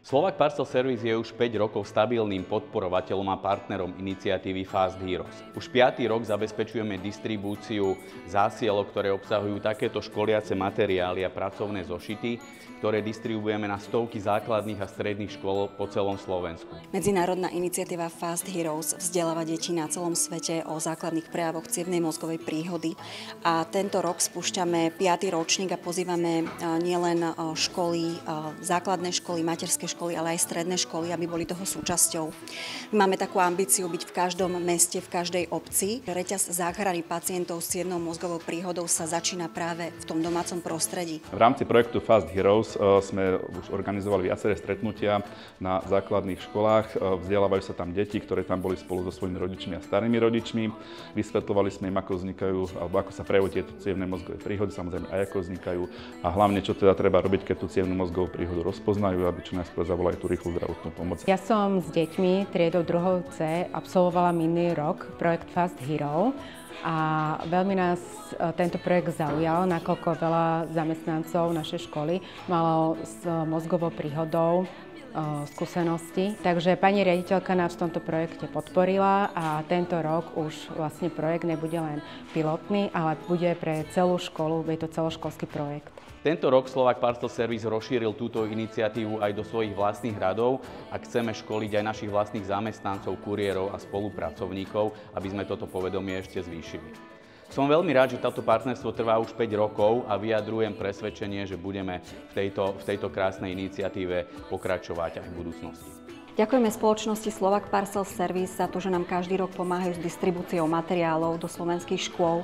Slovak Parcel Service je už 5 rokov stabilným podporovateľom a partnerom iniciatívy Fast Heroes. Už 5. rok zabezpečujeme distribúciu zásielok, ktoré obsahujú takéto školiace materiály a pracovné zošity, ktoré distribuujeme na stovky základných a stredných škôl po celom Slovensku. Medzinárodná iniciatíva Fast Heroes vzdeláva deti na celom svete o základných prejavoch cievnej mozgovej príhody. A tento rok spúšťame 5. ročník a pozývame nielen školy, základné školy, materské školy, ale aj stredné školy, aby boli toho súčasťou. Máme takú ambíciu byť v každom meste, v každej obci. Reťaz záchrany pacientov s cievnou mozgovou príhodou sa začína práve v tom domácom prostredí. V rámci projektu Fast Heroes sme už organizovali viaceré stretnutia na základných školách. Vzdelávajú sa tam deti, ktoré tam boli spolu so svojimi rodičmi a starými rodičmi. Vysvetľovali sme im, ako vznikajú, alebo ako sa prejavujú tieto cievne mozgové príhody, samozrejme aj ako vznikajú a hlavne, čo teda treba robiť, keď tú cievnu mozgovú príhodu rozpoznajú, aby čo najskôr zavolajú tú rýchlu zdravotnú pomoc. Ja som s deťmi triedou 2. C absolvovala minulý rok projekt Fast Hero a veľmi nás tento projekt zaujal, nakoľko veľa zamestnancov našej školy malo s mozgovou príhodou skúsenosti. Takže pani riaditeľka nás v tomto projekte podporila a tento rok už vlastne projekt nebude len pilotný, ale bude pre celú školu, je to celoškolský projekt. Tento rok Slovak Parcel Service rozšíril túto iniciatívu aj do svojich vlastných radov a chceme školiť aj našich vlastných zamestnancov, kuriérov a spolupracovníkov, aby sme toto povedomie ešte zvýšili. Som veľmi rád, že toto partnerstvo trvá už 5 rokov a vyjadrujem presvedčenie, že budeme v tejto krásnej iniciatíve pokračovať aj v budúcnosti. Ďakujeme spoločnosti Slovak Parcel Service za to, že nám každý rok pomáhajú s distribúciou materiálov do slovenských škôl.